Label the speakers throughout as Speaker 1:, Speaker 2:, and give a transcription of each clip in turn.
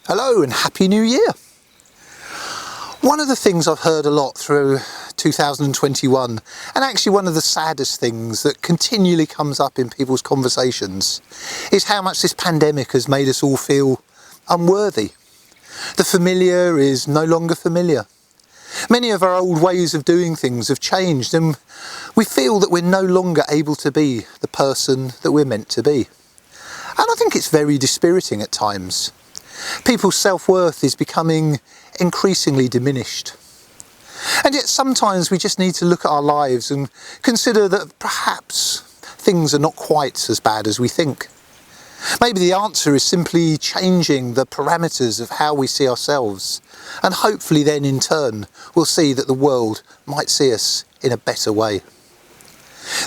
Speaker 1: Hello and Happy New Year! One of the things I've heard a lot through 2021, and actually one of the saddest things that continually comes up in people's conversations, is how much this pandemic has made us all feel unworthy. The familiar is no longer familiar. Many of our old ways of doing things have changed, and we feel that we're no longer able to be the person that we're meant to be. And I think it's very dispiriting at times. People's self-worth is becoming increasingly diminished. And yet sometimes we just need to look at our lives and consider that perhaps things are not quite as bad as we think. Maybe the answer is simply changing the parameters of how we see ourselves, and hopefully then in turn we'll see that the world might see us in a better way.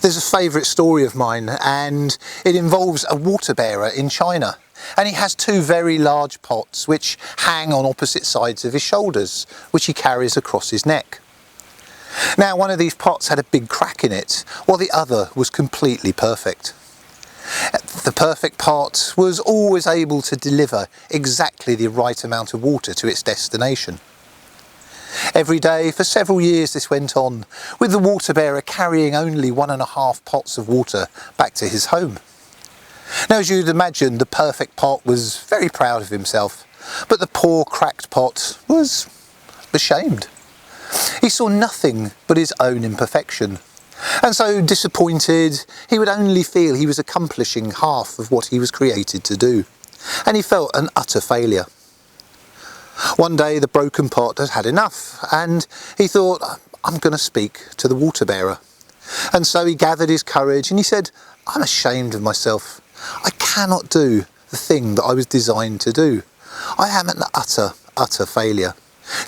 Speaker 1: There's a favourite story of mine, and it involves a water bearer in China. And he has two very large pots which hang on opposite sides of his shoulders, which he carries across his neck. Now, one of these pots had a big crack in it, while the other was completely perfect. The perfect pot was always able to deliver exactly the right amount of water to its destination. Every day for several years this went on, with the water bearer carrying only 1.5 pots of water back to his home. Now, as you'd imagine, the perfect pot was very proud of himself, but the poor cracked pot was ashamed. He saw nothing but his own imperfection, and so disappointed, he would only feel he was accomplishing half of what he was created to do, and he felt an utter failure. One day the broken pot had had enough, and he thought, I'm going to speak to the water bearer. And so he gathered his courage and he said, I'm ashamed of myself. I cannot do the thing that I was designed to do. I am an utter failure.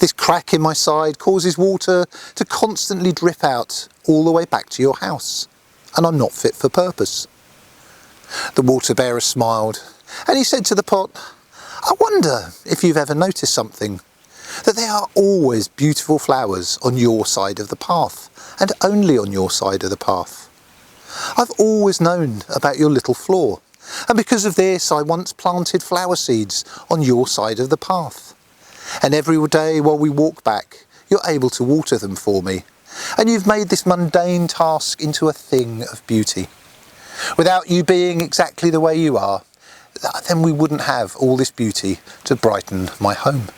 Speaker 1: This crack in my side causes water to constantly drip out all the way back to your house, and I'm not fit for purpose. The water bearer smiled, and he said to the pot, I wonder if you've ever noticed something, that there are always beautiful flowers on your side of the path, and only on your side of the path. I've always known about your little flaw, and because of this I once planted flower seeds on your side of the path. And every day while we walk back, you're able to water them for me, and you've made this mundane task into a thing of beauty. Without you being exactly the way you are, then we wouldn't have all this beauty to brighten my home.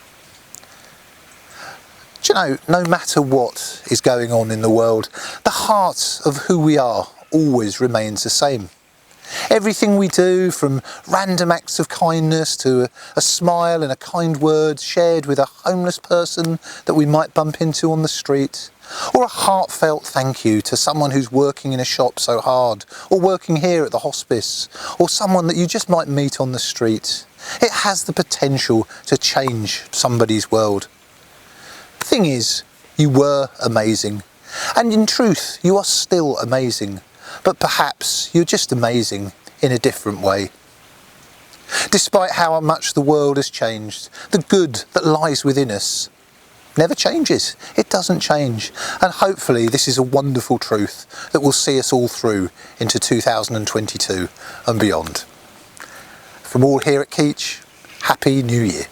Speaker 1: Do you know, no matter what is going on in the world, the heart of who we are always remains the same. Everything we do, from random acts of kindness to a smile and a kind word shared with a homeless person that we might bump into on the street, or a heartfelt thank you to someone who's working in a shop so hard, or working here at the hospice, or someone that you just might meet on the street, it has the potential to change somebody's world. The thing is, you were amazing, and in truth you are still amazing, but perhaps you're just amazing in a different way. Despite how much the world has changed, the good that lies within us never changes. It doesn't change, and hopefully this is a wonderful truth that will see us all through into 2022 and beyond. From all here at Keach, Happy New Year.